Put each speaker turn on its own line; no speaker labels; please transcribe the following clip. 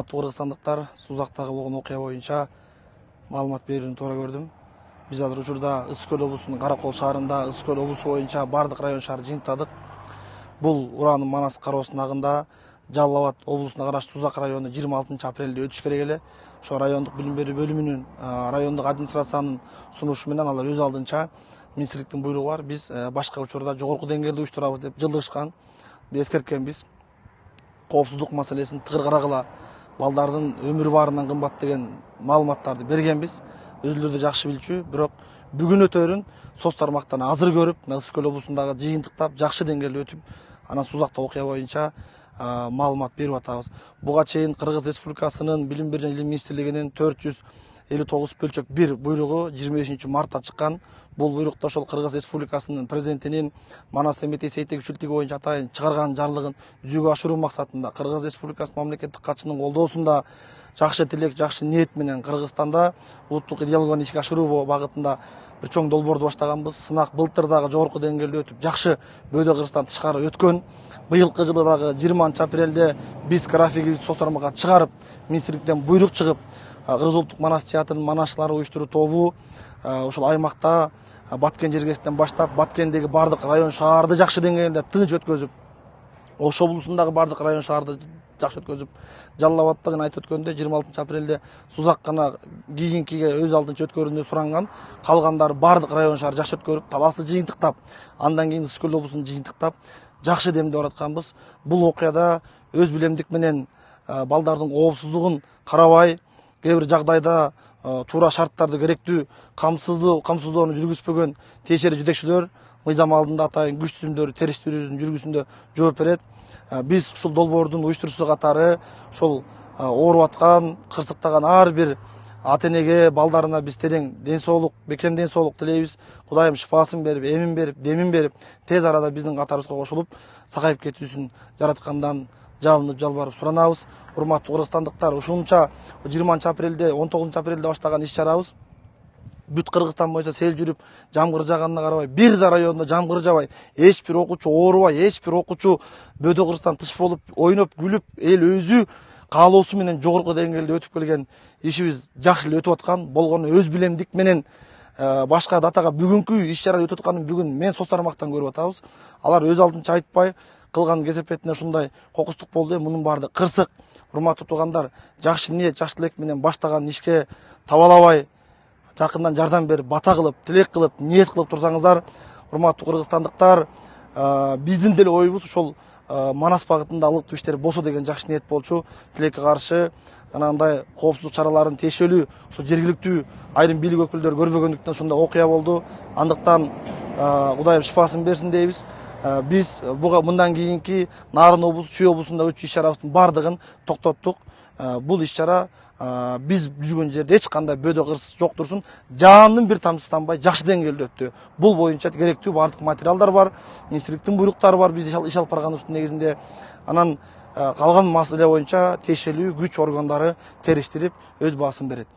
Кыргызстандыктар Сузактагы болгон окуя боюнча маалымат берүүнү туура көрдүм. Биз азыр учурда Ысык Көл облусунун Каракол шаарында Ысык Көл облусу боюнча бардык район шаар жыйынтыктадык. Бул Уранын Манас кароосундагында Жалал Абад облусуна караштуу Сузак району 26 апрелде өтүш керек эле. Ошо райондук билим берүү бөлүмүнүн, райондук администрациянын сунушу менен алар өз алдынча министрликтин буйругу бар. Биз башка учурда жогорку деңгээлде уюштурабыз деп жылдышкан. Биз эскерткенбиз. Коопсуздук маселесин тыгыр карагыла, балдардын өмүрү баарынан кымбат деген маалыматтарды бергенбиз. Өзүлөрү да жакшы билчү, бирок бүгүн өтөрүн соц тармактан азыр көрүп, Ысык Көл облусундагы жыйынтыктап, жакшы деңгээлде өтүп, анан Сузакта окуя боюнча маалымат берип атабыз. Буга чейин Кыргыз Республикасынын Билим берүү жана Илим министрлигинин 459 бөлчөк 1 буйругу 25 мартта чыккан. Бул буйрукта ошол Кыргыз Республикасынын президентинин Манас Эметей Сейтек боюнча атайын чыгарган жарлыгын жүзөгө ашыруу максатында Кыргыз Республикасынын мамлекеттик катчысынын колдоосунда жакшы тилек, жакшы ниет менен Кыргызстанда улуттук идеологияны ишке ашыруу багытында бир чоң долбоорду баштаганбыз. Сынак былтыр дагы жогорку деңгээлде өтүп, жакшы Бөдө Кыргызстан тышкары өткөн. Быйылкы жылы дагы 20 апрелде биз графигибизди соц тармакка чыгарып, министрликтен буйрук чыгып, Кыргыз улуттук Манас театрынын Манашлары уюштуруу тобу ошол аймакта Баткен жергесинен баштап, Баткендеги бардык район шаарды жакшы деңгээлде тыныч өткөзүп, Ош облусундагы бардык район шаарды жакшы өткөзүп, Жалал Абадта жана айтып өткөндөй 26 апрелде Сузак гана кийинкиге өз алдынча өткөрүүнү суранган. Калгандары бардык район шаар жакшы өткөрүп, талашты жыйынтыктап, андан кийин Ысык Көл облусун жыйынтыктап, жакшы демде баратканбыз. Бул окуяда өз билемдик менен балдардын коопсуздугун карабай, кээ бир жагдайда туура шарттарды керектүү камсыздоону жүргүзбөгөн тиешелүү жетекчилер мыйзам алдында атайын күч түзүмдөрү териштирүүнүн жүргүсүндө жооп берет. Биз ушул долбоордун уюштуруусу катары ошол ооруп аткан, кырсыктаган ар бир ата энеге, балдарына биз терең ден соолук, бекем ден соолук тилейбиз. Кудайым шифасын берип, эмин берип, демин берип, тез арада биздин катарыбызга кошулуп, сакайып кетүүсүн жараткандан жалынып жалбарып суранабыз. Урматтуу кыргызстандыктар, ушунча 20 апрелде, 19 апрелде баштаган иш чарабыз бүт Кыргызстан боюнча сел жүрүп, жамгыр жаганына карабай, бир да райондо жамгыр жабай, эч бир окуучу оорубай, эч бир окуучу Бөдө Кыргызстан тыш болуп, ойноп, күлүп, эл өзү каалоосу менен жогорку деңгээлде өтүп келген ишибиз жакшы эле өтүп аткан. Болгону өз билемдик менен башка датага бүгүнкү иш чара өтүп атканын бүгүн мен соц тармактан көрүп атабыз. Алар өз алдынча айтпай, кылган кесепетине ушундай кокустук болду. Мунун баардыгы кырсык. Урматтуу туугандар, жакшы ниет, жакшы тилек менен баштаган ишке табалабай, жакындан жардам берип, бата кылып, тилек кылып, ниет кылып турсаңыздар, урматтуу кыргызстандыктар, биздин деле оюбуз ушул Манас багытында алыктуу иштер болсо деген жакшы ниет болчу. Тилекке каршы анандай коопсуздук чараларын тиешелүү ошо жергиликтүү айрым бийлик өкүлдөрү көрбөгөндүктөн ушундай окуя болду. Андыктан Кудайым шифасын берсин дейбиз. Биз мындан кийинки Нарын облусу, Чүй облусунда өтчү иш чарабыздын бардыгын токтоттук. Бул иш чара биз жүргөн жерде эч кандай бөдө кырсыз жок турсун, жаандын бир тамчысынбай жакшы деңгээлде өттү. Бул боюнча керектүү бардык материалдар бар, министрликтин буйруктары бар, биз иш алып барганыбыздын негизинде. Анан калган маселе боюнча тиешелүү күч органдары териштирип өз баасын берет.